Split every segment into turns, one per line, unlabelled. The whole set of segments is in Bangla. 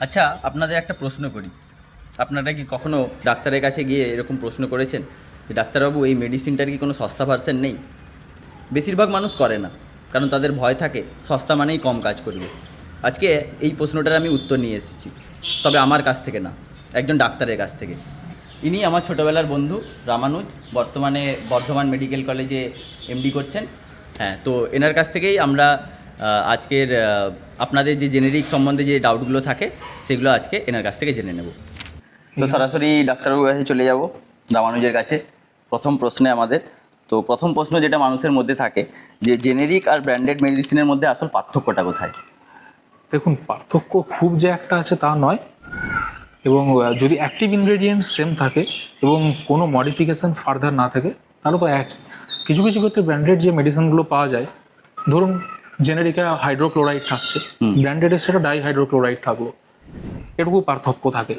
আচ্ছা, আপনাদের একটা প্রশ্ন করি। আপনারা কি কখনো ডাক্তারের কাছে গিয়ে এরকম প্রশ্ন করেছেন যে ডাক্তারবাবু এই মেডিসিনটার কি কোনো সস্তা ভার্সন নেই? বেশিরভাগ মানুষ করে না, কারণ তাদের ভয় থাকে সস্তা মানেই কম কাজ করবে। আজকে এই প্রশ্নটার আমি উত্তর নিয়ে এসেছি, তবে আমার কাছ থেকে না, একজন ডাক্তারের কাছ থেকে। ইনি আমার ছোটোবেলার বন্ধু রামানুজ, বর্তমানে বর্ধমান মেডিকেল কলেজে এমডি করছেন। হ্যাঁ, তো এনার কাছ থেকেই আমরা আজকের আপনাদের যে জেনেরিক সম্বন্ধে যে ডাউটগুলো থাকে সেগুলো আজকে এনার কাছ থেকে জেনে নেব। তো সরাসরি ডাক্তারবাবুর কাছে চলে যাব, রামানুজের কাছে। প্রথম প্রশ্নে আমাদের, তো প্রথম প্রশ্ন যেটা মানুষের মধ্যে থাকে যে জেনেরিক আর ব্র্যান্ডেড মেডিসিনের মধ্যে আসল পার্থক্যটা কোথায়?
দেখুন, পার্থক্য খুব যে একটা আছে তা নয়, এবং যদি অ্যাক্টিভ ইনগ্রেডিয়েন্ট সেম থাকে এবং কোনো মডিফিকেশান ফার্দার না থাকে তাহলে তো এক। কিছু কিছু ক্ষেত্রে ব্র্যান্ডেড যে মেডিসিনগুলো পাওয়া যায়, ধরুন জেনেরিকা হাইড্রোক্লোরাইড থাকছে, ব্র্যান্ডেডের সেটা ডাইহাইড্রোক্লোরাইড থাকলো, এটুকু পার্থক্য থাকে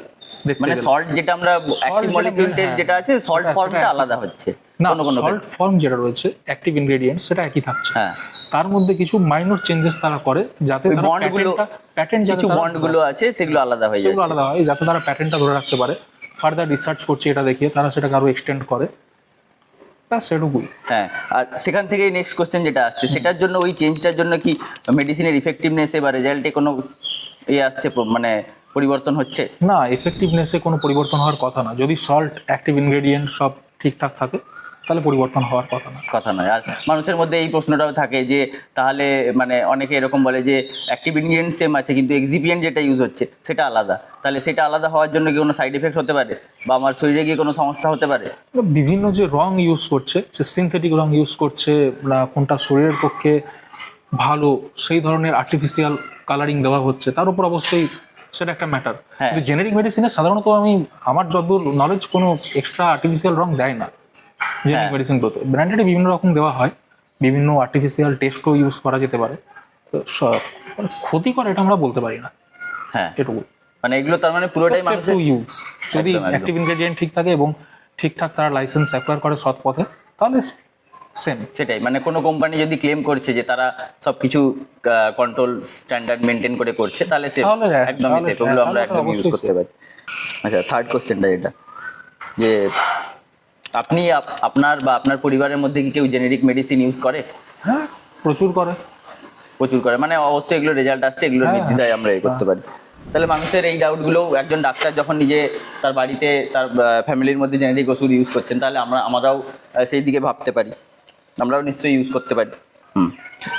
দেখতে
মানে
গেলে।
সল্ট যেটা আমরা অ্যাক্টিভ মলিকিউল টেস্ট যেটা আছে, সল্ট ফর্মটা আলাদা হচ্ছে
না,
কোনো কোনো
সল্ট ফর্ম যেটা রয়েছে অ্যাক্টিভ ইনগ্রেডিয়েন্ট সেটা একই থাকছে।
হ্যাঁ,
তার মধ্যে কিছু মাইনর চেঞ্জেস তারা করে যাতে
ওই
তারা
বন্ডগুলো,
প্যাটার্ন
কিছু বন্ডগুলো আছে সেগুলো আলাদা হয়ে
সেগুলো
যাচ্ছে।
আলাদা হয় যাতে তারা প্যাটার্নটা ধরে রাখতে পারে। ফার্দার রিসার্চ করছে এটা দেখিয়ে তারা সেটাকে আরো এক্সটেন্ড করে, ব্যাস সেটুকুই।
হ্যাঁ, আর সেখান থেকেই নেক্সট কোশ্চেন যেটা আসছে, সেটার জন্য ওই চেঞ্জটার জন্য কি মেডিসিনের ইফেক্টিভনেসে বা রেজাল্টে কোনো আসছে, মানে পরিবর্তন হচ্ছে?
না, এফেক্টিভনেসে কোনো পরিবর্তন হওয়ার কথা না। যদি সল্ট অ্যাক্টিভ ইনগ্রেডিয়েন্ট সব ঠিকঠাক থাকে তাহলে পরিবর্তন হওয়ার কথা না।
কথা নয়। আর মানুষের মধ্যে এই প্রশ্নটাও থাকে যে তাহলে মানে অনেকে এরকম বলে যে অ্যাক্টিভ ইনগ্রিডিয়েন্ট সেম আছে কিন্তু এক্সিপিয়েন্ট যেটা ইউজ হচ্ছে সেটা আলাদা, তাহলে সেটা আলাদা হওয়ার জন্য কি কোনো সাইড এফেক্ট হতে পারে বা আমার শরীরে গিয়ে কোনো সমস্যা হতে পারে?
বিভিন্ন যে রং ইউজ করছে, সে সিনথেটিক রং ইউজ করছে না কোনটা শরীরের পক্ষে ভালো সেই ধরনের আর্টিফিশিয়াল কালারিং দেওয়া হচ্ছে, তার উপর অবশ্যই সেটা একটা ম্যাটার।
হ্যাঁ।
কিন্তু জেনেরিক মেডিসিনে সাধারণত আমার যতদূর নলেজ কোনো এক্সট্রা আর্টিফিশিয়াল রং দেয় না জেনেরিক মেডিসিনগুলোতে। ব্র্যান্ডেডে বিভিন্ন রকম দেওয়া হয়, বিভিন্ন আর্টিফিশিয়াল টেস্টও ইউজ করা যেতে পারে। তো মানে ক্ষতি করে এটা আমরা বলতে পারি না,
হ্যাঁ,
এটুকুই।
মানে এগুলো তার মানে পুরোটাই মানুষের
ইউজ যদি
একদম, একদম।
অ্যাক্টিভ ইনগ্রেডিয়েন্ট ঠিক থাকে এবং ঠিকঠাক তারা লাইসেন্স অ্যাকোয়ার করে সৎ পথে, তাহলে সেম।
সেটাই, মানে কোনো কোম্পানি যদি ক্লেম করছে যে তারা সব কিছু কন্ট্রোল স্ট্যান্ডার্ড মেনটেন করে করছে, তাহলে সে একদমই সেফ, ওগুলো আমরা একদম ইউজ করতে পারি। আচ্ছা, থার্ড কোশ্চেনটা এটা যে আপনি আপনার বা আপনার পরিবারের মধ্যে কি কেউ জেনেরিক মেডিসিন ইউজ করে?
হ্যাঁ, প্রচুর করে।
প্রচুর করে, মানে অবশ্যই এগুলো রেজাল্ট আসছে, এগুলো
হ্যাঁ,
নির্দ্বিধায় আমরা করতে পারি। তাহলে মানুষের এই ডাউটগুলো একজন ডাক্তার যখন নিজে তার বাড়িতে তার ফ্যামিলির মধ্যে জেনেরিক ওষুধ ইউজ করছেন, তাহলে আমরাও সেই দিকে ভাবতে পারি, আমরাও নিশ্চয়ই ইউজ করতে পারি।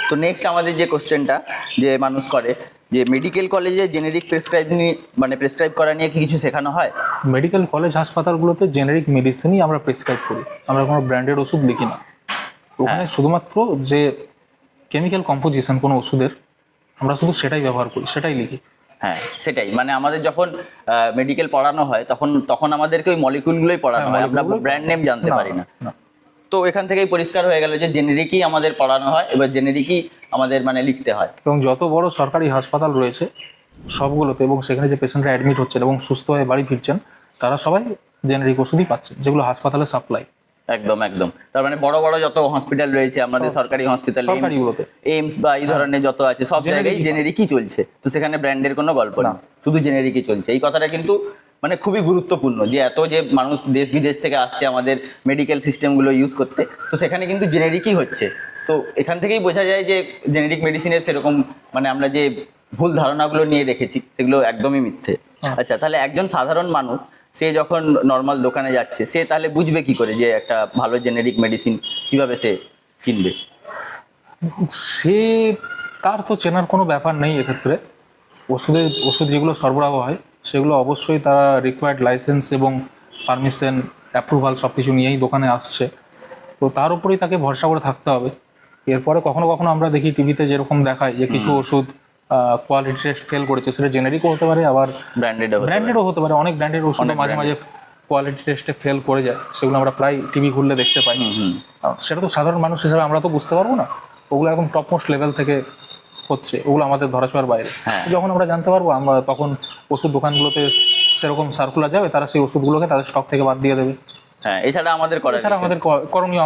তো নেক্সট আমাদের যে কোশ্চেনটা যে মানুষ করে যে মেডিকেল কলেজে জেনেরিক প্রেসক্রাইব করা নিয়ে কি কিছু শেখানো হয়?
মেডিকেল কলেজ হাসপাতালগুলোতে জেনেরিক মেডিসিনই আমরা প্রেসক্রাইব করি, আমরা কোনো ব্র্যান্ডেড ওষুধ লিখি না। ওখানে শুধুমাত্র যে কেমিক্যাল কম্পোজিশন কোনো ওষুধের আমরা শুধু সেটাই ব্যবহার করি, সেটাই লিখি।
হ্যাঁ, সেটাই, মানে আমাদের যখন মেডিকেল পড়ানো হয় তখন আমাদেরকে ওই মলিকুলগুলোই পড়ানো হয়, আমরা ব্র্যান্ড নেম জানতে পারি না। তো এখান থেকেই পরিষ্কার হয়ে গেল যে জেনেরিকই আমাদের পড়ানো হয়, এবার জেনেরিকই আমাদের মানে লিখতে হয়।
এবং যত বড় সরকারি হাসপাতাল রয়েছে সবগুলোতে, এবং সেখানে যে পেশেন্টরা অ্যাডমিট হচ্ছেন এবং সুস্থ হয়ে বাড়ি ফিরছেন, তারা সবাই জেনেরিক ওষুধই পাচ্ছেন যেগুলো হাসপাতালে সাপ্লাই।
একদম, একদম। তার মানে বড় বড় যত হসপিটাল রয়েছে আমাদের সরকারি হসপিটাল,
সরকারিগুলোতে
এইমস বা এই ধরনের যত আছে সব জায়গায় জেনেরিকই চলছে, তো সেখানে ব্র্যান্ডের কোনো গল্প না, শুধু জেনেরিকই চলছে। এই কথাটা কিন্তু মানে খুবই গুরুত্বপূর্ণ যে এত যে মানুষ দেশ বিদেশ থেকে আসছে আমাদের মেডিকেল সিস্টেমগুলো ইউজ করতে, তো সেখানে কিন্তু জেনেরিকই হচ্ছে। তো এখান থেকেই বোঝা যায় যে জেনেরিক মেডিসিনের সেরকম মানে আমরা যে ভুল ধারণাগুলো নিয়ে রেখেছি সেগুলো একদমই মিথ্যে। আচ্ছা, তাহলে একজন সাধারণ মানুষ সে যখন নর্মাল দোকানে যাচ্ছে, সে তাহলে বুঝবে কি করে যে একটা ভালো জেনেরিক মেডিসিন কিভাবে সে চিনবে?
সে তার তো চেনার কোনো ব্যাপার নেই এক্ষেত্রে। ওষুধ যেগুলো সরবরাহ হয় সেগুলো অবশ্যই তারা রিকোয়ার্ড লাইসেন্স এবং পারমিশন অ্যাপ্রুভাল সব কিছু নিয়েই দোকানে আসছে, তো তার উপরেই তাকে ভরসা করে থাকতে হবে। এরপরে কখনো কখনো আমরা দেখি টিভিতে যেরকম দেখায় যে কিছু ওষুধ কোয়ালিটি টেস্ট ফেল করেছে, সেটা জেনেরিকও হতে পারে আবার ব্র্যান্ডেডও হতে পারে। অনেক ব্র্যান্ডেড ওষুধ মাঝে মাঝে কোয়ালিটি টেস্টে ফেল করে যায়, সেগুলো আমরা প্রায় টিভি খুললে দেখতে পাই। সেটা তো সাধারণ মানুষ হিসেবে আমরা তো বুঝতে পারবো না, ওগুলো একদম টপ মোস্ট লেভেল থেকে হচ্ছে, ওগুলো আমাদের ধরাছোঁয়ার বাইরে। যখন আমরা জানতে পারবো আমরা তখন ওষুধ দোকানগুলোতে সেরকম সার্কুলার যাবে, তারা সেই ওষুধগুলোকে তাদের স্টক থেকে বাদ দিয়ে দেবে।
হ্যাঁ, এছাড়া আমাদের
করণীয়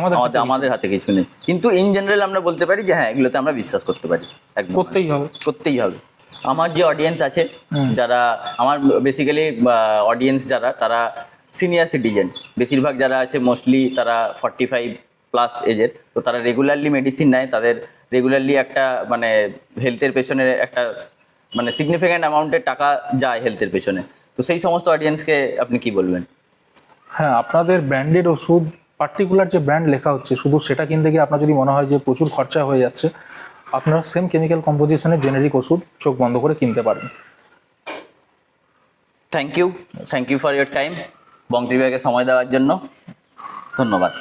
আমাদের হাতে কিছু নেই। কিন্তু ইন জেনারেল আমরা বলতে পারি যে হ্যাঁ, এগুলোতে আমরা বিশ্বাস করতে পারি, একদম
করতেই হবে।
করতেই হবে। আমার যে অডিয়েন্স আছে, যারা আমার বেসিক্যালি অডিয়েন্স যারা, তারা সিনিয়র সিটিজেন বেশিরভাগ যারা আছে, মোস্টলি তারা 45+ এজের। তো তারা রেগুলারলি মেডিসিন নেয়, তাদের রেগুলারলি একটা মানে হেলথের পেছনে একটা মানে সিগনিফিক্যান্ট অ্যামাউন্টের টাকা যায় হেলথের পেছনে। তো সেই সমস্ত অডিয়েন্সকে আপনি কি বলবেন?
হ্যাঁ, আপনাদের ব্র্যান্ডেড ওষুধ, পার্টিকুলার যে ব্র্যান্ড লেখা হচ্ছে, শুধু সেটা কিনতে গিয়ে আপনার যদি মনে হয় যে প্রচুর খরচা হয়ে যাচ্ছে, আপনারা সেম কেমিক্যাল কম্পোজিশনের জেনেরিক ওষুধ চোখ বন্ধ করে কিনতে পারেন।
Thank you for your time, বং ত্রিবেকে সময় দেওয়ার জন্য ধন্যবাদ।